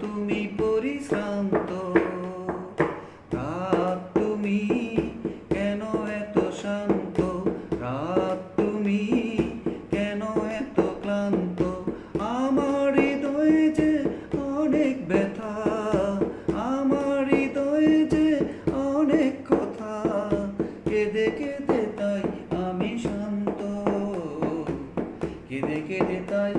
তুমি পরিশ্রান্ত। রাত তুমি কেন এত শান্ত, রাত তুমি কেন এত ক্লান্ত। আমার হৃদয়ে যে অনেক ব্যথা, আমার হৃদয়ে যে অনেক কথা। কেঁদে কেঁদে তাই আমি শান্ত, কেঁদে কেঁদে তাই